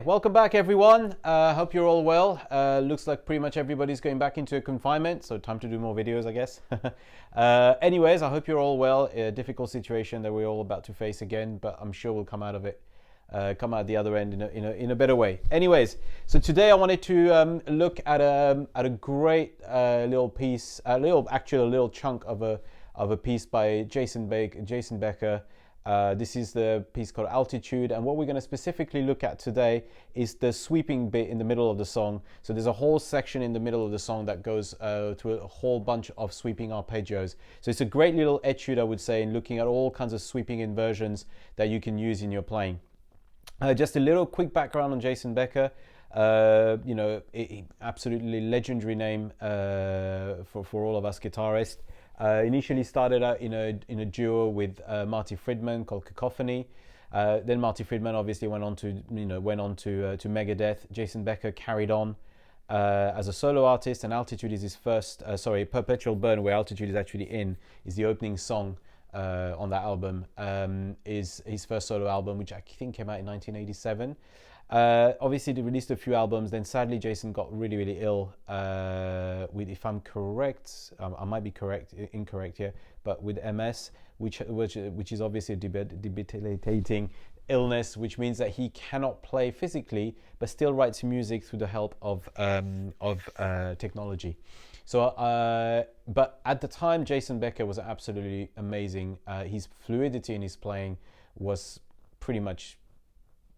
welcome back everyone. Hope you're all well. Looks like pretty much everybody's going back into confinement, so time to do more videos, I guess. Anyways, I hope you're all well. A difficult situation that we're all about to face again, but I'm sure we'll come out of it, come out the other end in a better way. Anyways, so today I wanted to look at a great little piece, a little chunk of a piece by Jason Becker. This is the piece called Altitude, and what we're going to specifically look at today is the sweeping bit in the middle of the song. So there's a whole section in the middle of the song that goes to a whole bunch of sweeping arpeggios. So it's a great little etude, I would say, in looking at all kinds of sweeping inversions that you can use in your playing. Just a little quick background on Jason Becker. Absolutely legendary name for all of us guitarists. Initially started out in a duo with Marty Friedman called Cacophony. Then Marty Friedman obviously went on to Megadeth. Jason Becker carried on as a solo artist, and Altitude is his first. Perpetual Burn, where Altitude is actually is the opening song on that album. Is his first solo album, which I think came out in 1987. Obviously they released a few albums, then sadly Jason got really ill with, if I'm correct, I might be incorrect here, but with MS, which is obviously a debilitating illness, which means that he cannot play physically but still writes music through the help of technology. So but at the time Jason Becker was absolutely amazing. His fluidity in his playing was pretty much,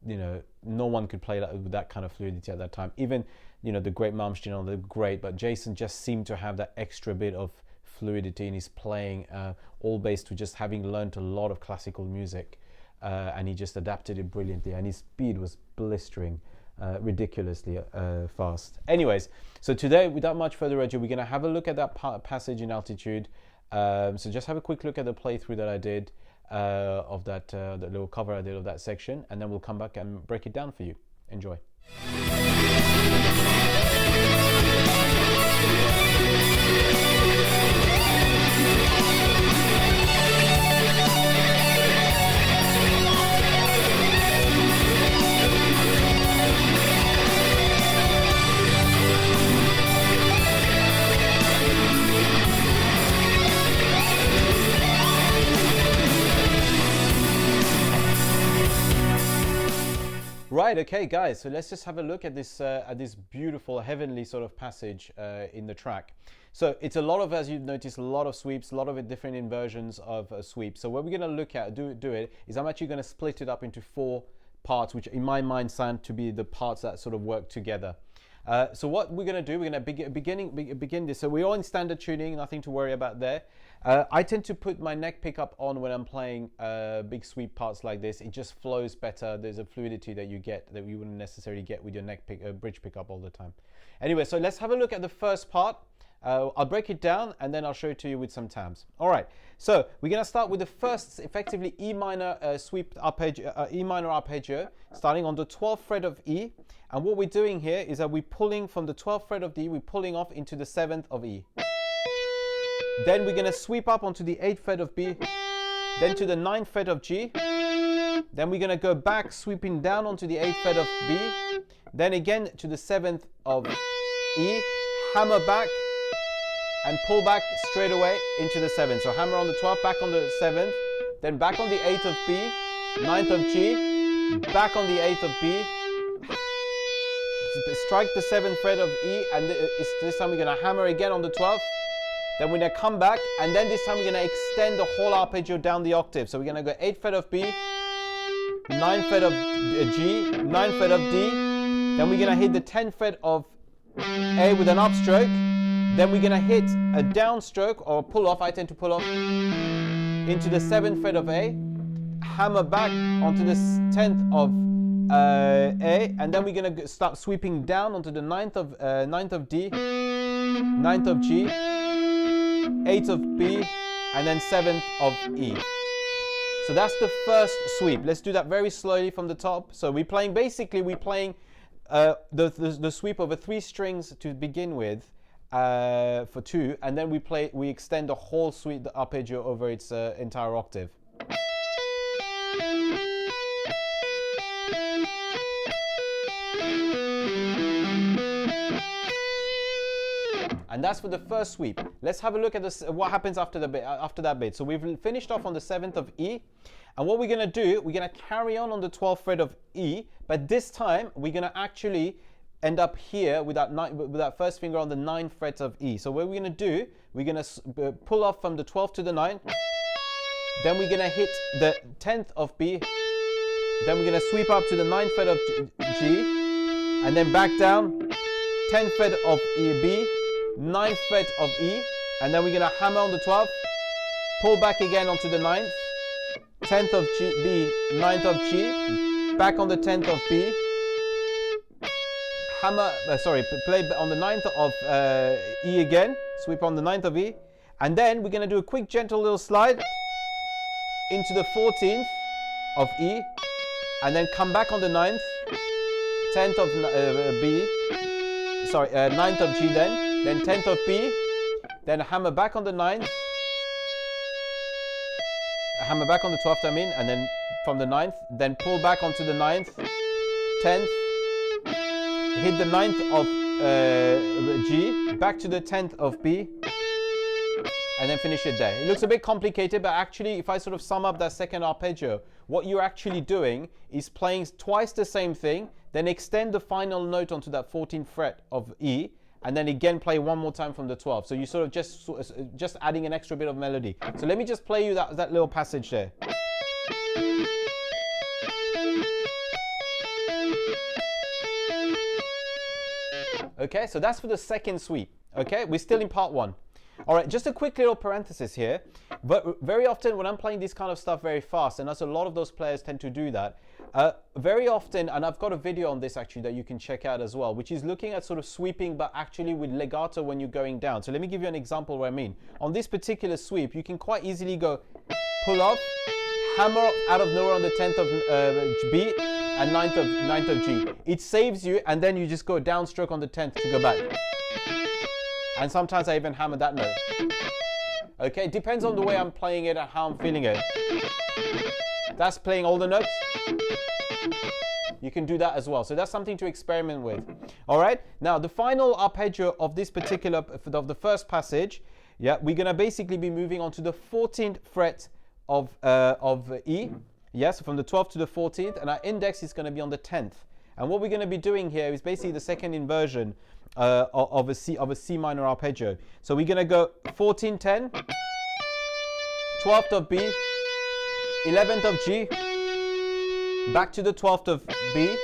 no one could play that with that kind of fluidity at that time. Even, the great Malmsteen, they're great, but Jason just seemed to have that extra bit of fluidity in his playing, all based to just having learned a lot of classical music, and he just adapted it brilliantly, and his speed was blistering, ridiculously fast. Anyways, so today, without much further ado, we're going to have a look at that passage in Altitude. So just have a quick look at the playthrough that I did of that little cover I did of that section, and then we'll come back and break it down for you. Enjoy. Right, okay guys, so let's just have a look at this beautiful heavenly sort of passage in the track. So it's a lot of, as you've noticed, a lot of sweeps, a lot of different inversions of sweeps. So what we're going to look at, do it, is I'm actually going to split it up into 4 parts, which in my mind sound to be the parts that sort of work together. So what we're going to do, we're going to begin this. So we're all in standard tuning, nothing to worry about there. I tend to put my neck pickup on when I'm playing big sweep parts like this. It just flows better. There's a fluidity that you get that you wouldn't necessarily get with your bridge pickup all the time. Anyway, so let's have a look at the first part. I'll break it down and then I'll show it to you with some tabs. All right, so we're going to start with the first, effectively E minor sweep arpeggio, E minor arpeggio, starting on the 12th fret of E. And what we're doing here is that we're pulling from the 12th fret of D, we're pulling off into the 7th of E. Then we're going to sweep up onto the 8th fret of B, then to the 9th fret of G. Then we're going to go back, sweeping down onto the 8th fret of B, then again to the 7th of E, hammer back, and pull back straight away into the 7th. So hammer on the 12th, back on the 7th, then back on the 8th of B, 9th of G, back on the 8th of B, strike the 7th fret of E, and this time we're going to hammer again on the 12th. Then we're going to come back, and then this time we're going to extend the whole arpeggio down the octave. So we're going to go 8th fret of B, 9th fret of G, 9th fret of D. Then we're going to hit the 10th fret of A with an upstroke. Then we're going to hit a downstroke or pull off. I tend to pull off into the 7th fret of A, hammer back onto the 10th of A, and then we're going to start sweeping down onto the 9th of D, 9th of G, 8th of B, and then 7th of E. So that's the first sweep. Let's do that very slowly from the top. So we're playing the sweep over 3 strings to begin with, for 2, and then we extend the whole sweep, the arpeggio, over its entire octave. and that's for the first sweep. Let's have a look at this, what happens after that bit. So we've finished off on the 7th of E, and what we're going to do, we're going to carry on the 12th fret of E, but this time we're going to actually end up here with that first finger on the 9th fret of E. So what we're going to do, we're going to pull off from the 12th to the 9th, then we're going to hit the 10th of B, then we're going to sweep up to the 9th fret of G, and then back down, 10th fret of E, B, 9th fret of E, and then we're going to hammer on the 12th, pull back again onto the 9th, 10th of G, B, 9th of G, back on the 10th of B, hammer, play on the 9th of E again, sweep on the 9th of E, and then we're going to do a quick gentle little slide into the 14th of E, and then come back on the 9th, 10th of B, 9th of G then 10th of B, then hammer back on the 9th, hammer back on the 12th and then from the 9th, then pull back onto the 9th, 10th, hit the 9th of G, back to the 10th of B, and then finish it there. It looks a bit complicated, but actually if I sort of sum up that second arpeggio, what you're actually doing is playing twice the same thing, then extend the final note onto that 14th fret of E, and then again play one more time from the 12th. So you sort of just adding an extra bit of melody. So let me just play you that little passage there. Okay, so that's for the second sweep. Okay, we're still in part one. All right, just a quick little parenthesis here. But very often when I'm playing this kind of stuff very fast, and as a lot of those players tend to do that, very often, and I've got a video on this actually that you can check out as well, which is looking at sort of sweeping, but actually with legato when you're going down. So let me give you an example what I mean. On this particular sweep, you can quite easily go pull off, hammer out of nowhere on the 10th of B, and 9th of G. It saves you, and then you just go downstroke on the 10th to go back. And sometimes I even hammer that note. Okay, depends on the way I'm playing it and how I'm feeling it. That's playing all the notes. You can do that as well. So that's something to experiment with. All right, now the final arpeggio of this particular, of the first passage, yeah, we're gonna basically be moving on to the 14th fret of E. Yes, from the 12th to the 14th, and our index is gonna be on the 10th. And what we're gonna be doing here is basically the second inversion of a C minor arpeggio. So we're gonna go 14, 10, 12th of B, 11th of G, back to the 12th of B,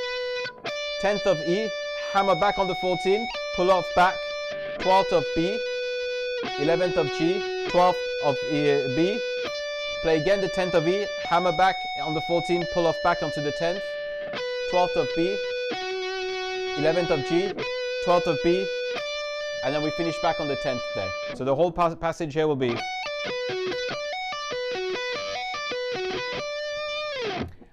10th of E, hammer back on the 14th, pull off back, 12th of B, 11th of G, 12th of B, play again the 10th of E, hammer back on the 14th, pull off back onto the 10th, 12th of B, 11th of G, 12th of B, and then we finish back on the 10th there. So the whole passage here will be.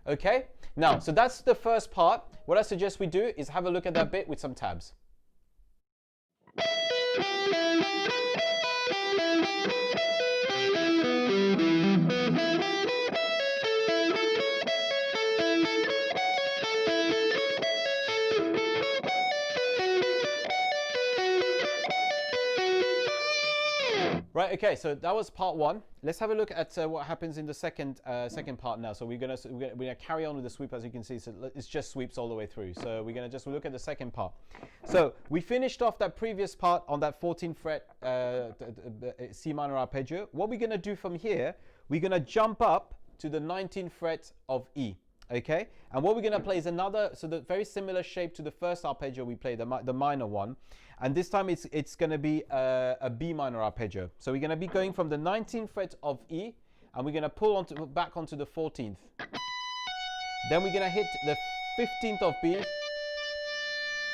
Okay, now, so that's the first part. What I suggest we do is have a look at that bit with some tabs. Right, okay, so that was part one. Let's have a look at what happens in the second part now. So we're gonna carry on with the sweep, as you can see. So it's just sweeps all the way through. So we're gonna just look at the second part. So we finished off that previous part on that 14th fret C minor arpeggio. What we're gonna do from here, we're gonna jump up to the 19th fret of E. Okay, and what we're going to play is another, so the very similar shape to the first arpeggio we played, the minor one, and this time it's going to be a B minor arpeggio. So we're going to be going from the 19th fret of E, and we're going to pull back onto the 14th. Then we're going to hit the 15th of B,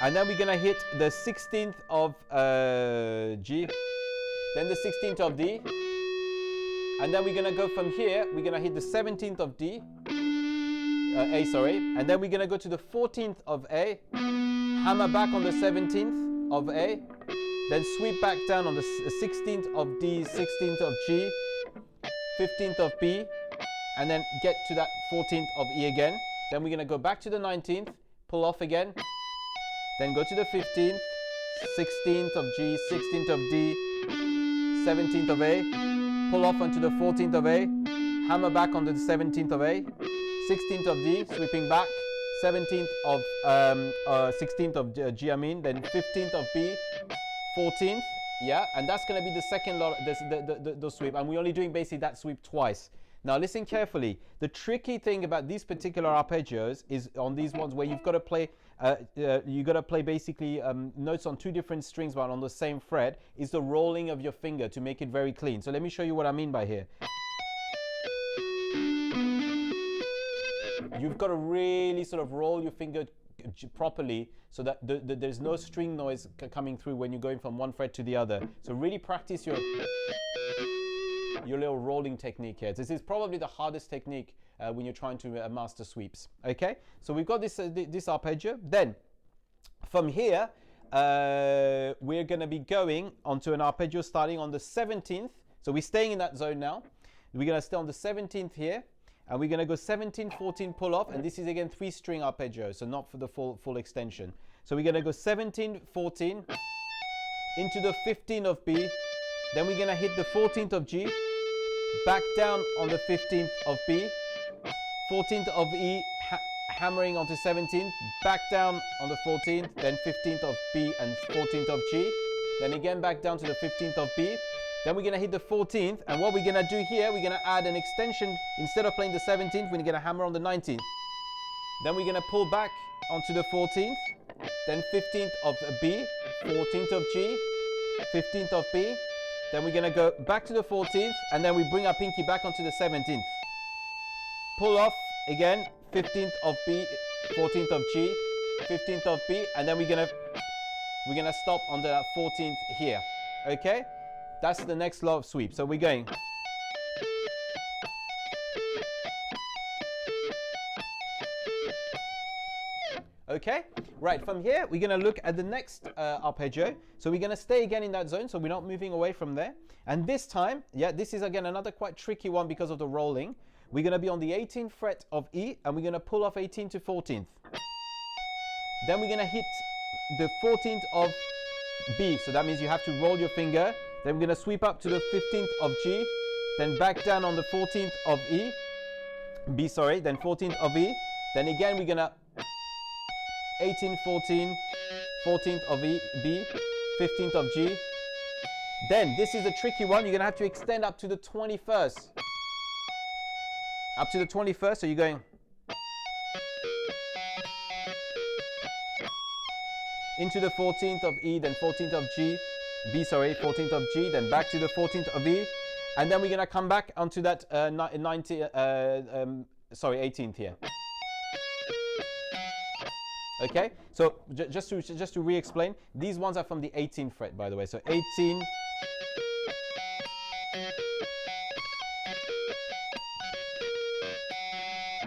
and then we're going to hit the 16th of G, then the 16th of D, and then we're going to go from here, we're going to hit the 17th of D, A, sorry, and then we're going to go to the 14th of A, hammer back on the 17th of A, then sweep back down on the 16th of D, 16th of G, 15th of B, and then get to that 14th of E again. Then we're going to go back to the 19th, pull off again, then go to the 15th, 16th of G, 16th of D, 17th of A, pull off onto the 14th of A, hammer back onto the 17th of A, 16th of D, sweeping back, 17th of 16th of G, then 15th of B, 14th, yeah, and that's going to be the second lot, the sweep, and we're only doing basically that sweep twice. Now listen carefully. The tricky thing about these particular arpeggios is on these ones where you've got to play, basically notes on two different strings but on the same fret, is the rolling of your finger to make it very clean. So let me show you what I mean by here. You've got to really sort of roll your finger properly so that there's no string noise coming through when you're going from one fret to the other. So really practice your little rolling technique here. This is probably the hardest technique when you're trying to master sweeps. Okay, so we've got this arpeggio. Then from here we're going to be going onto an arpeggio starting on the 17th. So we're staying in that zone now. We're going to stay on the 17th here, and we're going to go 17, 14, pull off, and this is again 3-string arpeggio, so not for the full extension. So we're going to go 17, 14 into the 15th of B, then we're going to hit the 14th of G, back down on the 15th of B, 14th of E, hammering onto 17th, back down on the 14th, then 15th of B and 14th of G, then again back down to the 15th of B, then we're going to hit the 14th, and what we're going to do here, we're going to add an extension. Instead of playing the 17th, we're going to hammer on the 19th. Then we're going to pull back onto the 14th, then 15th of B, 14th of G, 15th of B, then we're going to go back to the 14th, and then we bring our pinky back onto the 17th. Pull off again, 15th of B, 14th of G, 15th of B, and then we're gonna stop on the 14th here. Okay, that's the next lot of sweeps. So we're going. Okay, right, from here we're going to look at the next arpeggio. So we're going to stay again in that zone, so we're not moving away from there. And this time, yeah, this is again another quite tricky one because of the rolling. We're going to be on the 18th fret of E, and we're going to pull off 18th to 14th. Then we're going to hit the 14th of B, so that means you have to roll your finger. Then we're going to sweep up to the 15th of G, then back down on the 14th of E, B, sorry, then 14th of E. Then again we're going to 18, 14, 14th of E, B, 15th of G. Then this is a tricky one. You're going to have to extend up to the 21st. Up to the 21st, so you're going into the 14th of E, then 14th of G, B, sorry, 14th of G, then back to the 14th of E, and then we're going to come back onto that 18th here. Okay, so just to re-explain, these ones are from the 18th fret, by the way. So 18,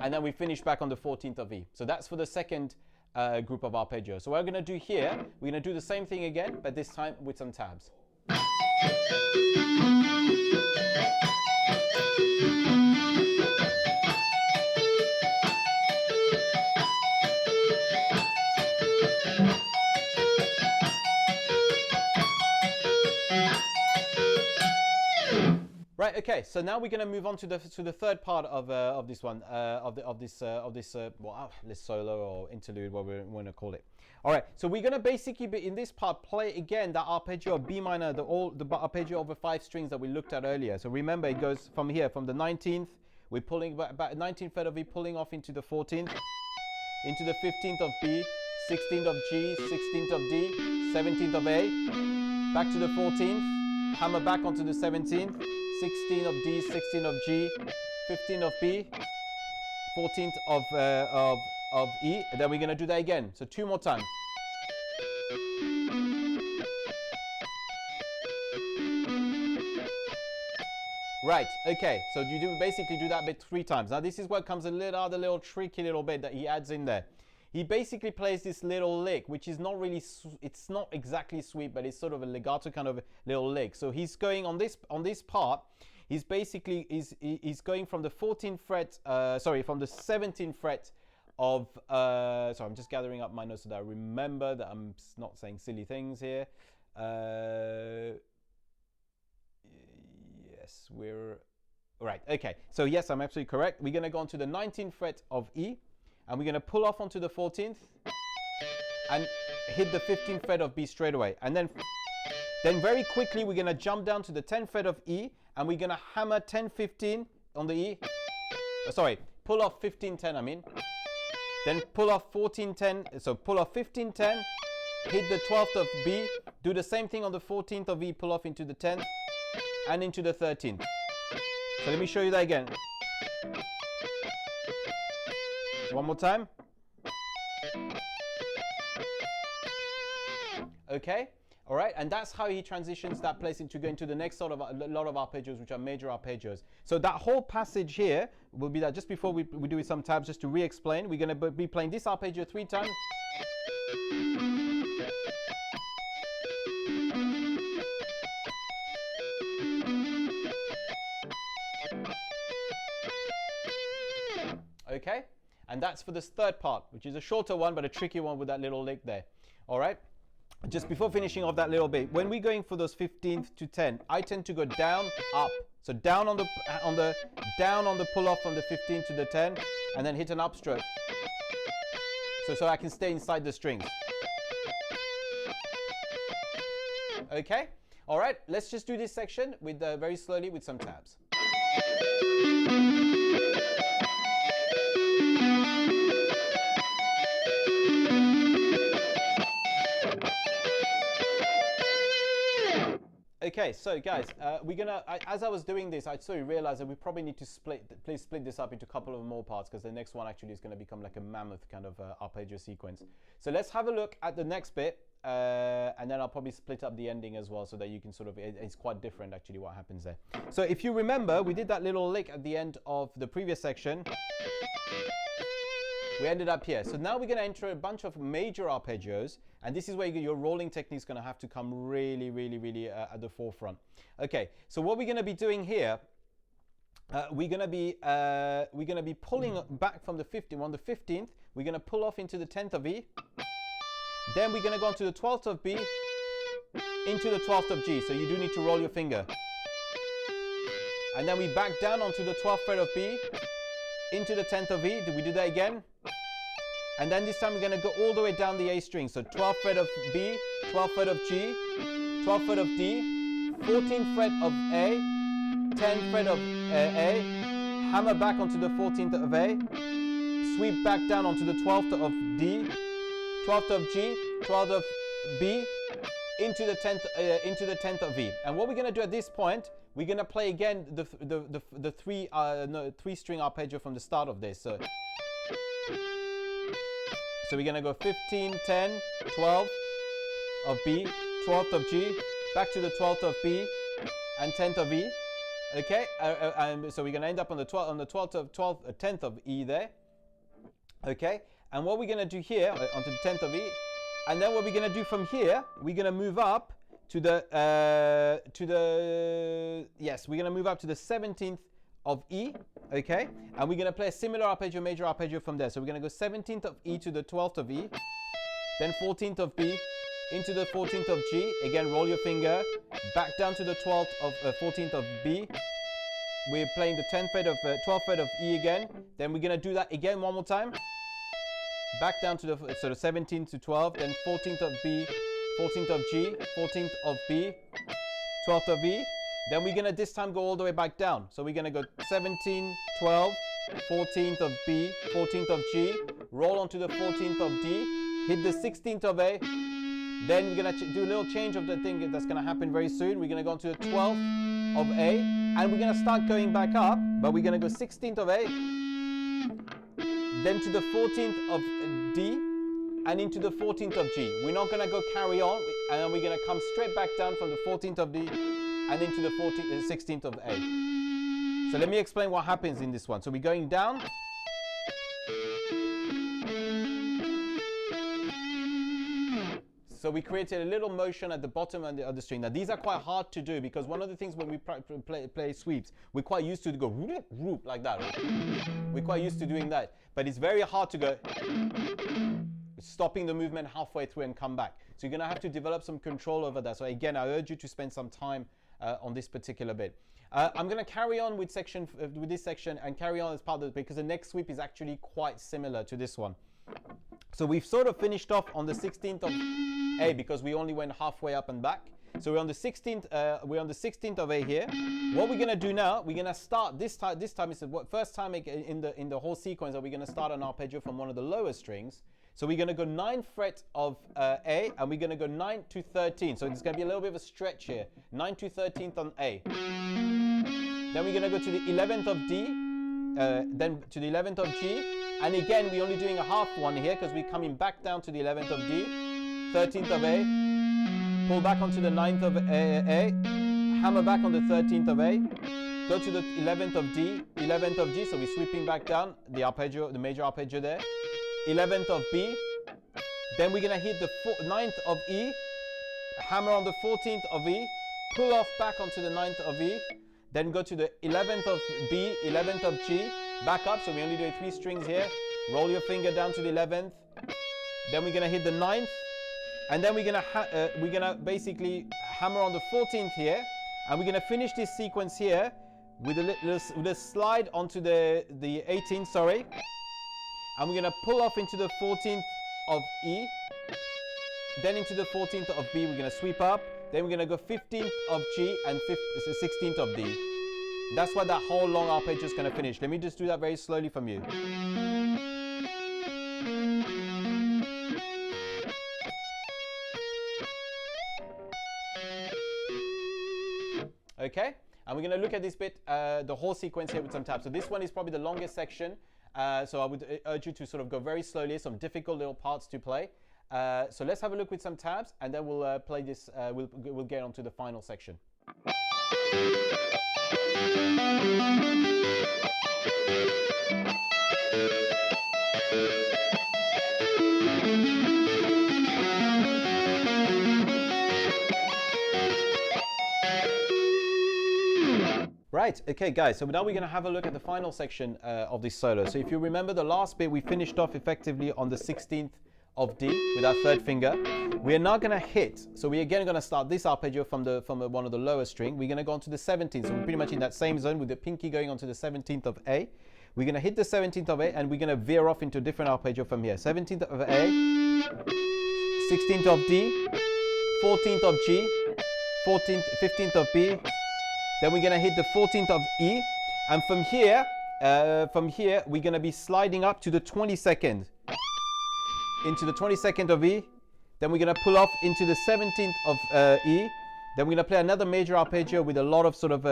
and then we finish back on the 14th of E. So that's for the second group of arpeggios. So what we're going to do here, we're going to do the same thing again, but this time with some tabs. Right. Okay. So now we're going to move on to the third part of this one this solo or interlude, what we want to call it. All right. So we're going to basically be in this part play again the arpeggio of B minor, the arpeggio over 5 strings that we looked at earlier. So remember, it goes from here, from the 19th, we're pulling back 19th fret of B, pulling off into the 14th, into the 15th of B, 16th of G, 16th of D, 17th of A, back to the 14th, hammer back onto the 17th. 16 of D, 16 of G, 15 of B, 14th of E, and then we're going to do that again. So 2 more times. Right, okay, so you basically do that bit 3 times. Now this is where comes other little tricky little bit that he adds in there. He basically plays this little lick, which is not really, it's not exactly sweep, but it's sort of a legato kind of little lick. So he's going on this part, he's basically, he's going from the 14th fret, from the 17th fret of, sorry, I'm just gathering up my notes so that I remember that I'm not saying silly things here. Yes, we're right. Okay, so yes, I'm absolutely correct. We're going to go on to the 19th fret of E, and we're going to pull off onto the 14th and hit the 15th fret of B straight away. And then very quickly, we're going to jump down to the 10th fret of E, and we're going to hammer 10, 15 on the E. Sorry, pull off 15, 10, I mean. Then pull off 14, 10. So pull off 15, 10, hit the 12th of B, do the same thing on the 14th of E, pull off into the 10th and into the 13th. So let me show you that again. One more time. Okay. All right, and that's how he transitions that place into going to the next sort of a lot of arpeggios, which are major arpeggios. So that whole passage here will be that just before we do with some tabs, just to re-explain, we're going to be playing this arpeggio 3 times. Okay, and that's for this third part, which is a shorter one, but a tricky one with that little lick there. All right. Just before finishing off that little bit, when we're going for those 15th to 10, I tend to go down, up. So down on the pull off from the 15 to the 10, and then hit an upstroke. So I can stay inside the strings. Okay. All right. Let's just do this section with very slowly with some tabs. Okay, so guys, we're gonna. As I was doing this, I sort of realized that we probably need to split this up into a couple of more parts, because the next one actually is going to become like a mammoth kind of arpeggio sequence. So let's have a look at the next bit, and then I'll probably split up the ending as well, so that you can sort of. It's quite different actually what happens there. So if you remember, we did that little lick at the end of the previous section. We ended up here. So now we're going to enter a bunch of major arpeggios, and this is where your rolling technique is going to have to come really, really, really at the forefront. Okay, so what we're going to be doing here, we're going to be pulling back from the 15th. On the 15th, we're going to pull off into the 10th of E. Then we're going to go onto the 12th of B, into the 12th of G. So you do need to roll your finger. And then we back down onto the 12th fret of B, into the 10th of E. Do we do that again? And then this time we're going to go all the way down the A string. So 12th fret of B, 12th fret of G, 12th fret of D, 14th fret of A, 10th fret of A, hammer back onto the 14th of A, sweep back down onto the 12th of D, 12th of G, 12th of B, into the 10th of E. And what we're going to do at this point, we're going to play again the three string arpeggio from the start of this. So we're going to go 15, 10, 12 of B, 12th of G, back to the 12th of B, and 10th of E. Okay, and so we're going to end up on the 10th of E there. Okay, and what we're going to do here onto the 10th of E, and then what we're going to do from here, we're going to move up to the we're going to move up to the 17th of E, okay, and we're going to play a similar arpeggio, major arpeggio from there. So we're going to go 17th of E to the 12th of E, then 14th of B, into the 14th of G, again roll your finger, back down to the 14th of B. We're playing the 12th fret of E again, then we're going to do that again one more time, back down to the 17th to 12, then 14th of B, 14th of G, 14th of B, 12th of E. Then we're going to this time go all the way back down. So we're going to go 17, 12, 14th of B, 14th of G, roll onto the 14th of D, hit the 16th of A. Then we're going to do a little change of the thing that's going to happen very soon. We're going to go onto the 12th of A, and we're going to start going back up, but we're going to go 16th of A, then to the 14th of D, and into the 14th of G. We're not going to go carry on, and then we're going to come straight back down from the 14th of D and into the 16th of A. So let me explain what happens in this one. So we're going down. So we created a little motion at the bottom of the string. Now these are quite hard to do because one of the things when we play sweeps, we're quite used to go whoop like that. Right? We're quite used to doing that, but it's very hard to go stopping the movement halfway through and come back. So you're gonna have to develop some control over that. So again, I urge you to spend some time on this particular bit. I'm going to carry on with this section and carry on as part of it because the next sweep is actually quite similar to this one. So we've sort of finished off on the 16th of A because we only went halfway up and back. So we're on the 16th of A here. What we're going to do now, we're going to start this time is the first time in the whole sequence that we're going to start an arpeggio from one of the lower strings. So we're going to go 9th fret of A and we're going to go 9 to 13. So it's going to be a little bit of a stretch here. 9 to 13th on A. Then we're going to go to the 11th of D, then to the 11th of G. And again, we're only doing a half one here because we're coming back down to the 11th of D, 13th of A, pull back onto the 9th of A, hammer back on the 13th of A, go to the 11th of D, 11th of G. So we're sweeping back down the arpeggio, the major arpeggio there. 11th of B, then we're going to hit the 9th of E, hammer on the 14th of E, pull off back onto the 9th of E, then go to the 11th of B, 11th of G, back up, so we're only doing 3 strings here, roll your finger down to the 11th, then we're going to hit the 9th, and then we're going to basically hammer on the 14th here, and we're going to finish this sequence here with a slide onto the 18th, sorry. And we're going to pull off into the 14th of E, then into the 14th of B, we're going to sweep up, then we're going to go 15th of G and 16th of D. That's what that whole long arpeggio is going to finish. Let me just do that very slowly from you. Okay, and we're going to look at this bit, the whole sequence here with some tabs. So this one is probably the longest section. So I would urge you to sort of go very slowly, some difficult little parts to play. So let's have a look with some tabs and then we'll play this, we'll get on to the final section. Right, okay guys, so now we're going to have a look at the final section of this solo. So if you remember the last bit, we finished off effectively on the 16th of D with our 3rd finger. We are now going to hit, so we're again going to start this arpeggio from one of the lower string. We're going to go on to the 17th, so we're pretty much in that same zone with the pinky going on to the 17th of A. We're going to hit the 17th of A and we're going to veer off into a different arpeggio from here. 17th of A, 16th of D, 14th of G, 15th of B, then we're going to hit the 14th of E, and from here we're going to be sliding up to the 22nd, into the 22nd of E, then we're going to pull off into the 17th of E, then we're going to play another major arpeggio with a lot of sort of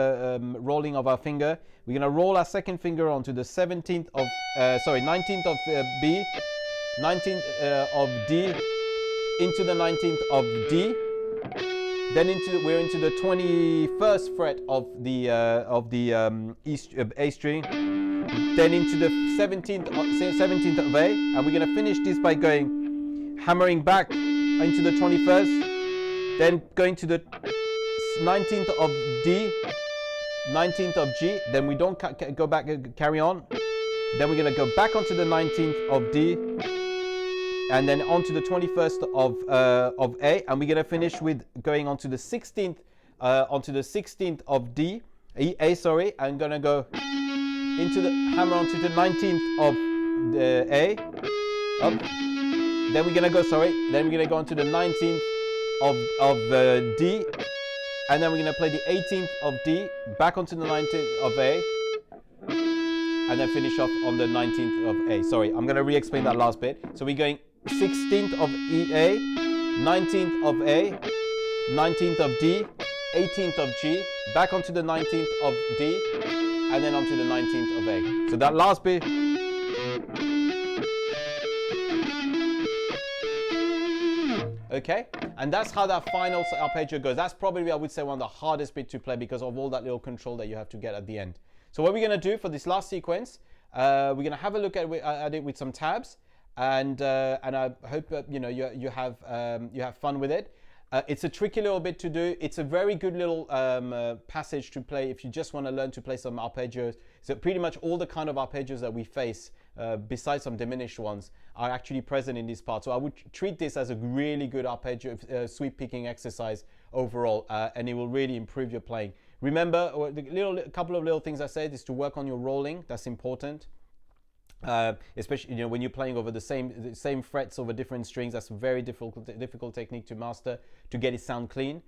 rolling of our finger. We're going to roll our 2nd finger onto the 19th of B, 19th of D, into the 19th of D. Then we're into the 21st fret of the A string, then into the 17th of A, and we're going to finish this by going hammering back into the 21st, then going to the 19th of D, 19th of G, then we don't go back, carry on, then we're going to go back onto the 19th of D, and then onto the 21st of A, and we're going to finish with going onto the 16th of D, A, sorry, and going to go into the hammer onto the 19th of the A, up. Then we're going to go, then we're going to go onto the 19th of D, and then we're going to play the 18th of D, back onto the 19th of A, and then finish off on the 19th of A. Sorry, I'm going to re-explain that last bit. So we're going 16th of A, 19th of A, 19th of D, 18th of G, back onto the 19th of D, and then onto the 19th of A. So that last bit. Okay, and that's how that final arpeggio goes. That's probably, I would say, one of the hardest bit to play because of all that little control that you have to get at the end. So what we're going to do for this last sequence, we're going to have a look at it with some tabs. and I hope you have fun with it. It's a tricky little bit to do. It's a very good little passage to play if you just want to learn to play some arpeggios. So pretty much all the kind of arpeggios that we face, besides some diminished ones, are actually present in this part. So I would treat this as a really good arpeggio sweep picking exercise overall, and it will really improve your playing. Remember, a couple of little things I said is to work on your rolling. That's important. Especially when you're playing over the same frets over different strings. That's a very difficult technique to master to get it sound clean.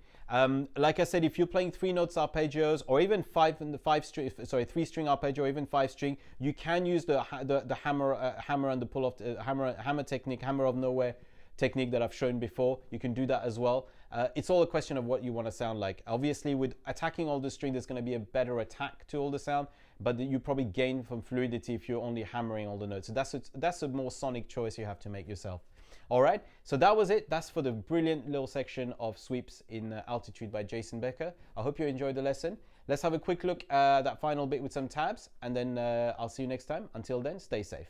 Like I said, if you're playing 3 notes arpeggios or even 3 string arpeggio or even 5 string, you can use the hammer and the pull off hammer technique, hammer of nowhere technique that I've shown before. You can do that as well. It's all a question of what you want to sound like. Obviously, with attacking all the string, there's going to be a better attack to all the sound, but you probably gain from fluidity if you're only hammering all the notes. So that's a more sonic choice you have to make yourself. All right, so that was it. That's for the brilliant little section of sweeps in Altitude by Jason Becker. I hope you enjoyed the lesson. Let's have a quick look at that final bit with some tabs, and then I'll see you next time. Until then, stay safe.